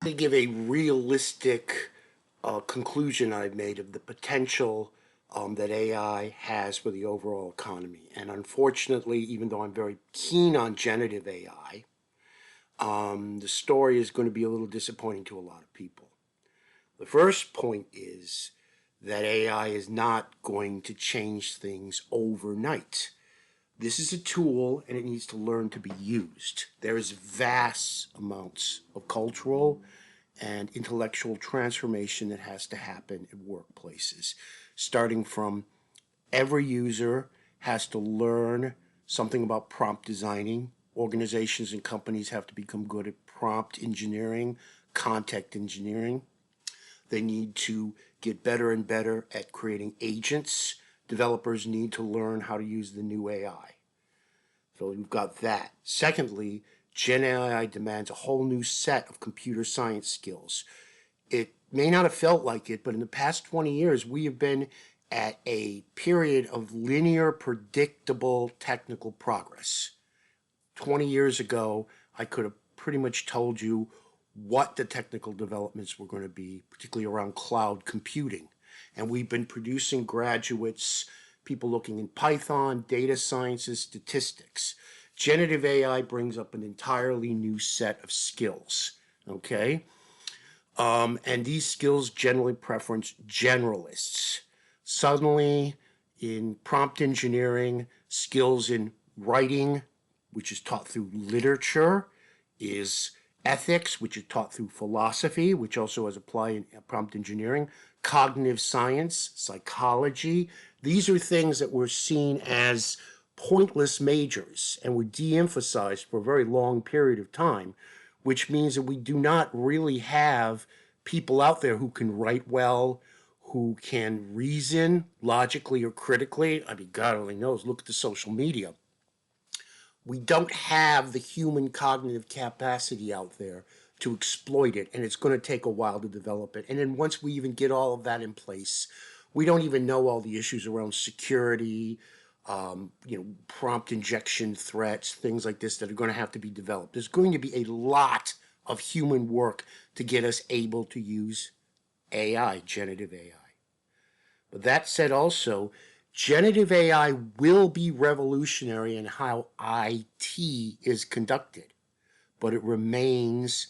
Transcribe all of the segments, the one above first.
To give a realistic conclusion I've made of the potential that AI has for the overall economy. And unfortunately, even though I'm very keen on generative AI, the story is going to be a little disappointing to a lot of people. The first point is that AI is not going to change things overnight. This is a tool and it needs to learn to be used. There's vast amounts of cultural and intellectual transformation that has to happen in workplaces, starting from every user has to learn something about prompt designing. Organizations and companies have to become good at prompt engineering, context engineering. They need to get better and better at creating agents. Developers need to learn how to use the new AI. So you've got that. Secondly, GenAI demands a whole new set of computer science skills. It may not have felt like it, but in the past 20 years, we have been at a period of linear, predictable technical progress. 20 years ago, I could have pretty much told you what the technical developments were going to be, particularly around cloud computing. And we've been producing graduates, people looking in Python, data sciences, statistics. Generative AI brings up an entirely new set of skills, okay? And these skills generally preference generalists. Suddenly, in prompt engineering, skills in writing, which is taught through literature, is ethics, which is taught through philosophy, which also has applied in prompt engineering, cognitive science, psychology. These are things that were seen as pointless majors and were de-emphasized for a very long period of time, which means that we do not really have people out there who can write well, who can reason logically or critically. I mean, God only knows, look at the social media. We don't have the human cognitive capacity out there to exploit it, and it's going to take a while to develop it. And then once we even get all of that in place, we don't even know all the issues around security, prompt injection threats, things like this that are going to have to be developed. There's going to be a lot of human work to get us able to use AI, generative AI. But that said also, generative AI will be revolutionary in how IT is conducted, but it remains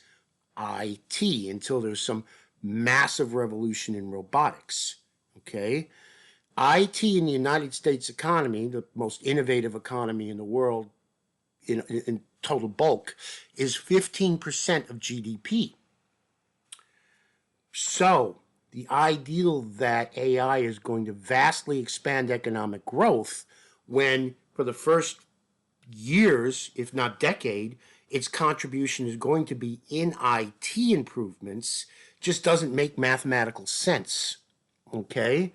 IT until there's some massive revolution in robotics, okay? IT in the United States economy, the most innovative economy in the world in total bulk, is 15% of GDP. So the ideal that AI is going to vastly expand economic growth when for the first years, if not decade, its contribution is going to be in IT improvements just doesn't make mathematical sense, okay?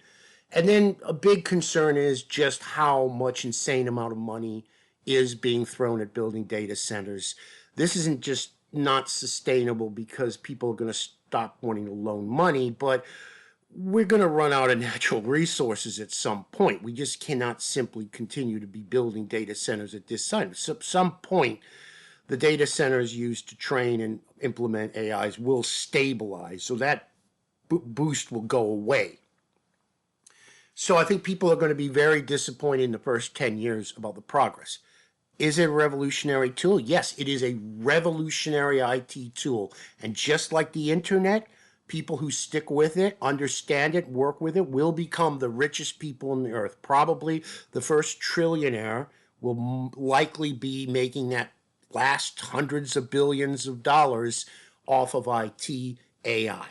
And then a big concern is just how much insane amount of money is being thrown at building data centers. This isn't just not sustainable because people are going to stop wanting to loan money, but we're going to run out of natural resources at some point. We just cannot simply continue to be building data centers at this time. So at some point, the data centers used to train and implement AIs will stabilize, so that boost will go away. So I think people are going to be very disappointed in the first 10 years about the progress. Is it a revolutionary tool? Yes, it is a revolutionary IT tool. And just like the internet, people who stick with it, understand it, work with it, will become the richest people on the earth. Probably the first trillionaire will likely be making that last hundreds of billions of dollars off of IT AI.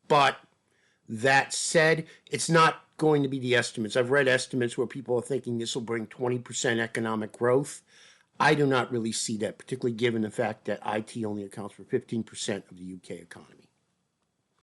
But that said, it's not going to be the estimates. I've read estimates where people are thinking this will bring 20% economic growth. I do not really see that, particularly given the fact that IT only accounts for 15% of the UK economy.